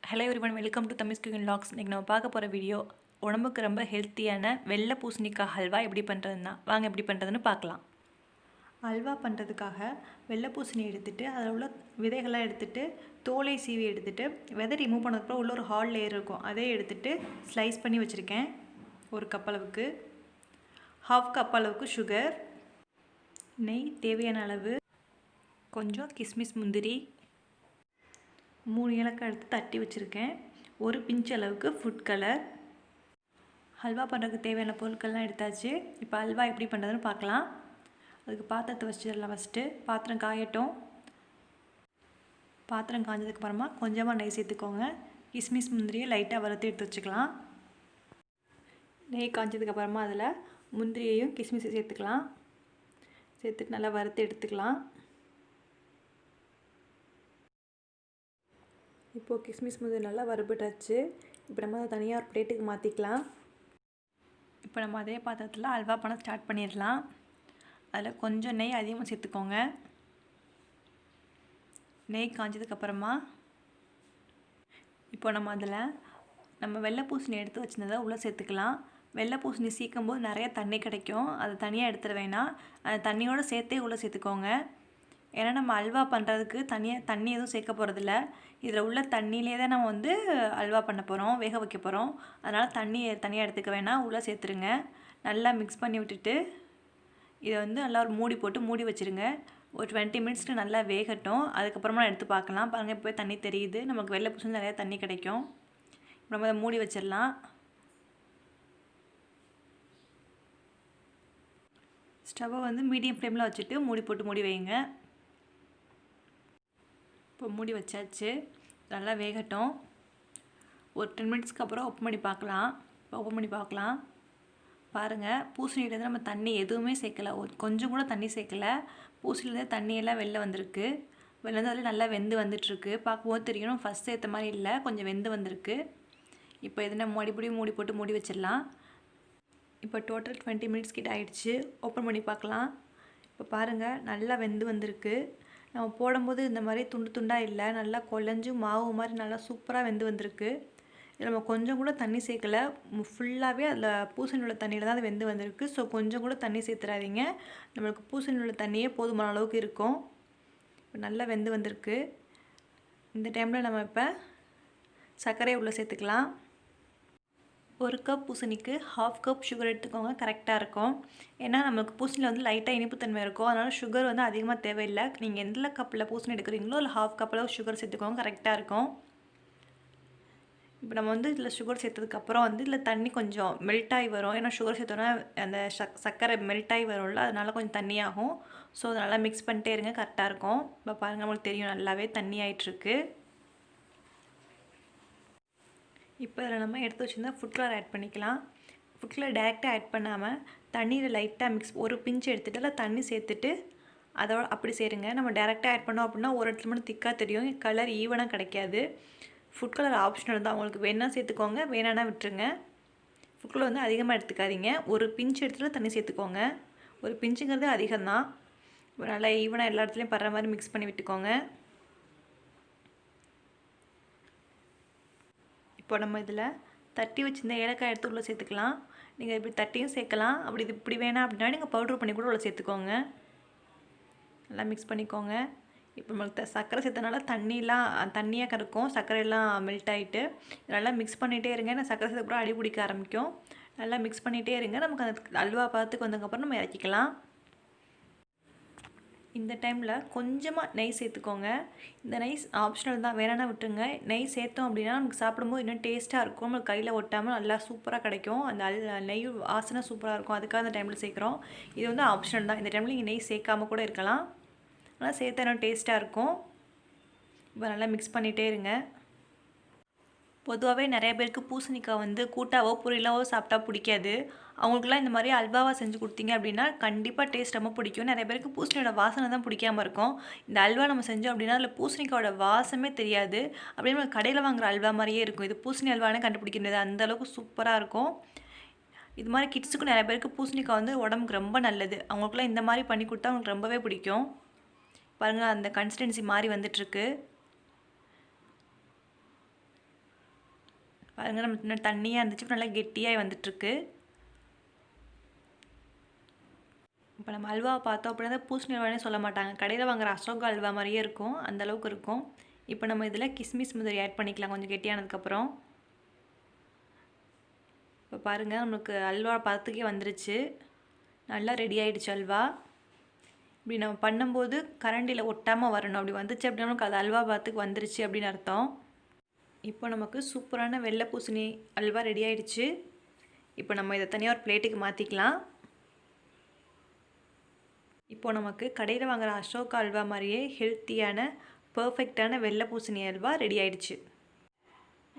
Hello everyone, welcome to Tamil cooking vlogs. இன்றைக்கி நம்ம பார்க்க போகிற வீடியோ உடம்புக்கு ரொம்ப ஹெல்த்தியான வெள்ளை பூசணிக்காய் ஹல்வா எப்படி பண்ணுறதுன்னா வாங்க எப்படி பண்ணுறதுன்னு பார்க்கலாம். ஹல்வா பண்ணுறதுக்காக வெள்ளை பூசணி எடுத்துகிட்டு அதில் உள்ள விதைகள்லாம் எடுத்துகிட்டு தோலை சீவி எடுத்துகிட்டு விதை ரிமூவ் பண்ணதுக்கப்புறம் உள்ள ஒரு ஹார்ட் லேயர் இருக்கும், அதே எடுத்துகிட்டு ஸ்லைஸ் பண்ணி வச்சுருக்கேன். ஒரு கப் அளவுக்கு, ஹாஃப் கப் அளவுக்கு சுகர், நெய் தேவையான அளவு, கொஞ்சம் கிஸ்மிஸ் முந்திரி, 3 ஏலக்காய் எடுத்து தட்டி வச்சுருக்கேன், ஒரு பிஞ்ச் அளவுக்கு ஃபுட் கலர். ஹல்வா பண்ணுறதுக்கு தேவையான பொருட்கள்லாம் எடுத்தாச்சு. இப்போ ஹல்வா எப்படி பண்ணுறதுன்னு பார்க்கலாம். அதுக்கு பாத்திரத்தை வச்சிடலாம். ஃபஸ்ட்டு பாத்திரம் காயட்டும். பாத்திரம் காஞ்சதுக்கப்புறமா கொஞ்சமாக நெய் சேர்த்துக்கோங்க. கிஸ்மிஸ் முந்திரியை லைட்டாக வறுத்து எடுத்து வச்சுக்கலாம். நெய் காஞ்சதுக்கப்புறமா அதில் முந்திரியையும் கிஸ்மிஸையும் சேர்த்துக்கலாம். சேர்த்துட்டு நல்லா வறுத்து எடுத்துக்கலாம். இப்போது கிஸ்மிஸ் முந்திரி நல்லா வறுபட்டாச்சு. இப்போ நம்ம அதை தனியாக ஒரு பிளேட்டுக்கு மாற்றிக்கலாம். இப்போ நம்ம அதே பாத்திரத்தில் ஹல்வா பண்ண ஸ்டார்ட் பண்ணிடலாம். அதில் கொஞ்சம் நெய் அதிகமாக சேர்த்துக்கோங்க. நெய் காஞ்சதுக்கப்புறமா இப்போ நம்ம அதில் நம்ம வெள்ளை பூசணி எடுத்து வச்சுருந்ததை உள்ளே சேர்த்துக்கலாம். வெள்ளை பூசணி சீக்கும் போது நிறைய தண்ணி கிடைக்கும், அதை தனியாக எடுத்துட வேணாம். அந்த தண்ணியோடு சேர்த்தே உள்ளே சேர்த்துக்கோங்க. ஏன்னா நம்ம அல்வா பண்ணுறதுக்கு தண்ணி எதுவும் சேர்க்க போகிறதில்ல. இதில் உள்ள தண்ணியிலே தான் நம்ம அல்வா பண்ண போகிறோம், வேக வைக்க போகிறோம். அதனால் தனியாக எடுத்துக்க வேணாம், உள்ளே சேர்த்துருங்க. நல்லா மிக்ஸ் பண்ணி விட்டுட்டு இதை நல்லா ஒரு மூடி போட்டு மூடி வச்சுருங்க. ஒரு 20 மினிட்ஸ்க்கு நல்லா வேகட்டும். அதுக்கப்புறமா எடுத்து பார்க்கலாம். பாருங்கள், இப்போ தண்ணி தெரியுது. நமக்கு வெள்ளை பூசணி நிறையா தண்ணி கிடைக்கும். நம்ம அதை மூடி வச்சிடலாம். ஸ்டவ்வை மீடியம் ஃப்ளேமில் வச்சுட்டு மூடி போட்டு மூடி வைங்க. இப்போ மூடி வச்சாச்சு, நல்லா வேகட்டும். ஒரு 10 மினிட்ஸ்க்கு அப்புறம் ஓப்பன் பண்ணி பார்க்கலாம். இப்போ ஓப்பன் பண்ணி பார்க்கலாம். பாருங்கள், பூசணியிலேருந்து நம்ம தண்ணி எதுவுமே சேர்க்கலை, கொஞ்சம் கூட தண்ணி சேர்க்கலை. பூசணிலேருந்து தண்ணியெல்லாம் வெளில வந்திருக்கு. வெளில அதில் நல்லா வெந்து வந்துட்டுருக்கு. பார்க்கும்போது தெரியணும், ஃபஸ்ட் சேர்த்த மாதிரி இல்லை, கொஞ்சம் வெந்து வந்திருக்கு. இப்போ இதை நம்ம மறுபடியும் மூடி போட்டு மூடி வச்சிடலாம். இப்போ டோட்டல் 20 மினிட்ஸ் கிட்ட ஆகிடுச்சு. ஓப்பன் பண்ணி பார்க்கலாம். இப்போ பாருங்கள், நல்லா வெந்து வந்திருக்கு. நம்ம போடும்போது இந்த மாதிரி துண்டு துண்டாக இல்லை, நல்லா குழஞ்சி மாவு மாதிரி நல்லா சூப்பராக வெந்து வந்திருக்கு. இதில் நம்ம கொஞ்சம் கூட தண்ணி சேர்க்கலை, ஃபுல்லாகவே அதில் பூசணி உள்ள தண்ணியில் தான் அது வெந்து வந்திருக்கு. ஸோ கொஞ்சம் கூட தண்ணி சேர்த்துறாதீங்க, நம்மளுக்கு பூசணி உள்ள தண்ணியே போதுமான அளவுக்கு இருக்கும். இப்போ நல்லா வெந்து வந்திருக்கு. இந்த டைமில் நம்ம இப்போ சர்க்கரையை உள்ளே சேர்த்துக்கலாம். 1 கப் பூசணிக்கு ஹாஃப் கப் சுகர் எடுத்துக்கோங்க, கரெக்டாக இருக்கும். ஏன்னா நம்மளுக்கு பூசணியில் லைட்டாக இனிப்புத்தன்மை இருக்கும், அதனால் சுகர் அதிகமாக தேவையில்லை. நீங்கள் எந்த கப்பில் பூசணி எடுக்கிறீங்களோ அதில் ஹாஃப் கப் அளவு சுகர் சேர்த்துக்கோங்க, கரெக்டாக இருக்கும். இப்போ நம்ம இதில் சுகர் சேர்த்ததுக்கப்புறம் இதில் தண்ணி கொஞ்சம் மெல்ட் ஆகி வரும். ஏன்னா சுகர் சேர்த்தோன்னா அந்த சர்க்கரை மெல்ட் ஆகி வரும்ல, அதனால் கொஞ்சம் தண்ணியாகும். ஸோ அதை நல்லா மிக்ஸ் பண்ணிட்டே இருங்க, கரெக்டாக இருக்கும். இப்போ பாருங்கள், நம்மளுக்கு தெரியும் நல்லாவே தண்ணி ஆகிட்டுருக்கு. இப்போ இதில் நம்ம எடுத்து வச்சுருந்தா ஃபுட் கலர் ஆட் பண்ணிக்கலாம். ஃபுட் கலர் டேரெக்டாக ஆட் பண்ணாமல் தண்ணியில் லைட்டாக ஒரு பிஞ்சு எடுத்துகிட்டு அதில் தண்ணி சேர்த்துட்டு அதோட அப்படி சேருங்க. நம்ம டேரெக்டாக ஆட் பண்ணோம் அப்படின்னா ஒரு இடத்துல மட்டும் திக்காக தெரியும், கலர் ஈவனாக கிடைக்காது. ஃபுட் கலர் ஆப்ஷனல் தான், உங்களுக்கு வேணால் சேர்த்துக்கோங்க, வேணான்னா விட்டுருங்க. ஃபுட் கலர் அதிகமாக எடுத்துக்காதீங்க. ஒரு பிஞ்சு எடுத்துகிட்டு தண்ணி சேர்த்துக்கோங்க. ஒரு பிஞ்சுங்கிறது அதிகம்தான். நல்லா ஈவனாக எல்லா இடத்துலையும் படுற மாதிரி மிக்ஸ் பண்ணி விட்டுக்கோங்க. இப்போ நம்ம இதில் தட்டி வச்சுருந்த ஏலக்காய் எடுத்து உள்ளே சேர்த்துக்கலாம். நீங்கள் இப்படி தட்டியும் சேர்க்கலாம், அப்படி இப்படி வேணாம் அப்படின்னா நீங்கள் பவுட்ரு பண்ணி கூட உள்ள சேர்த்துக்கோங்க. நல்லா மிக்ஸ் பண்ணிக்கோங்க. இப்போ நம்மளுக்கு சர்க்கரை சேர்த்தனால தண்ணியாக கறக்கும், சர்க்கரையெல்லாம் மெல்ட் ஆகிட்டு. நல்லா மிக்ஸ் பண்ணிகிட்டே இருங்க. நான் சர்க்கரை சேர்த்தப்புறம் அடி பிடிக்க ஆரம்பிக்கும். நல்லா மிக்ஸ் பண்ணிகிட்டே இருங்க. நமக்கு அந்த அல்வா பார்த்துக்கு வந்ததுக்கப்புறம் நம்ம இறக்கிக்கலாம். இந்த டைமில் கொஞ்சமாக நெய் சேர்த்துக்கோங்க. இந்த நெய் ஆப்ஷனல் தான், வேணான்னா விட்டுருங்க. நெய் சேர்த்தோம் அப்படின்னா நமக்கு சாப்பிடும்போது இன்னும் டேஸ்ட்டாக இருக்கும், நம்மளுக்கு கையில் ஒட்டாமல் நல்லா சூப்பராக கிடைக்கும். அந்த நெய் வாசனை சூப்பராக இருக்கும், அதுக்காக அந்த டைமில் சேர்க்குறோம். இது ஆப்ஷனல் தான். இந்த டைமில் நீங்கள் நெய் சேர்க்காமல் கூட இருக்கலாம், ஆனால் சேர்த்தா இன்னும் டேஸ்ட்டாக இருக்கும். இப்போ நல்லா மிக்ஸ் பண்ணிகிட்டே இருங்க. பொதுவாகவே நிறைய பேருக்கு பூசணிக்காய் கூட்டாவோ பொரியலாவோ சாப்பிட்டா பிடிக்காது. அவங்களுக்குலாம் இந்த மாதிரி அல்வாவாக செஞ்சு கொடுத்தீங்க அப்படின்னா கண்டிப்பாக டேஸ்ட் ரொம்ப பிடிக்கும். நிறைய பேருக்கு பூசணியோட வாசனை தான் பிடிக்காமல் இருக்கும். இந்த அல்வா நம்ம செஞ்சோம் அப்படின்னா அதில் பூசணிக்காயோட வாசமே தெரியாது, அப்படியே நம்ம கடையில் வாங்குகிற அல்வா மாதிரியே இருக்கும். இது பூசணி அல்வானே கண்டுபிடிக்க முடியாது, அந்தளவுக்கு சூப்பராக இருக்கும். இது மாதிரி கிட்ஸுக்கும் நிறைய பேருக்கு பூசணிக்காய் உடம்புக்கு ரொம்ப நல்லது. அவங்களுக்குலாம் இந்த மாதிரி பண்ணி கொடுத்தா அவங்களுக்கு ரொம்பவே பிடிக்கும். பாருங்கள், அந்த கன்சிஸ்டன்சி மாதிரி வந்துட்டுருக்கு. பாருங்கள் நம்ம இன்னும் தண்ணியாக இருந்துச்சு, இப்போ நல்லா கெட்டியாக வந்துட்டுருக்கு. இப்போ நம்ம அல்வாவை பார்த்தோம் அப்படின்னா பூசணி அல்வானே சொல்ல மாட்டாங்க, கடையில் வாங்குகிற அசோகா அல்வா மாதிரியே இருக்கும், அந்தளவுக்கு இருக்கும். இப்போ நம்ம இதில் கிஸ்மிஸ் முந்திரி ஆட் பண்ணிக்கலாம் கொஞ்சம் கெட்டியானதுக்கப்புறம். இப்போ பாருங்கள் நம்மளுக்கு அல்வா பதத்துக்கே வந்துருச்சு, நல்லா ரெடி ஆகிடுச்சு அல்வா. இப்படி நம்ம பண்ணும்போது கரண்டியில் ஒட்டாமல் வரணும், அப்படி வந்துச்சு அப்படின்னா நமக்கு அது அல்வா பதத்துக்கு வந்துருச்சு அப்படின்னு அர்த்தம். இப்போ நமக்கு சூப்பரான வெள்ளை பூசணி அல்வா ரெடி ஆகிடுச்சு. இப்போ நம்ம இதை தனியாக ஒரு பிளேட்டுக்கு மாற்றிக்கலாம். இப்போ நமக்கு கடையில் வாங்குகிற அசோகா அல்வா மாதிரியே ஹெல்த்தியான பர்ஃபெக்டான வெள்ளை பூசணி அல்வா ரெடி ஆகிடுச்சு.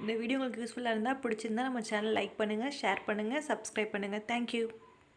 இந்த வீடியோ உங்களுக்கு யூஸ்ஃபுல்லாக இருந்தால் பிடிச்சிருந்தா நம்ம சேனல் லைக் பண்ணுங்கள், ஷேர் பண்ணுங்கள், சப்ஸ்கிரைப் பண்ணுங்கள். தேங்க்யூ.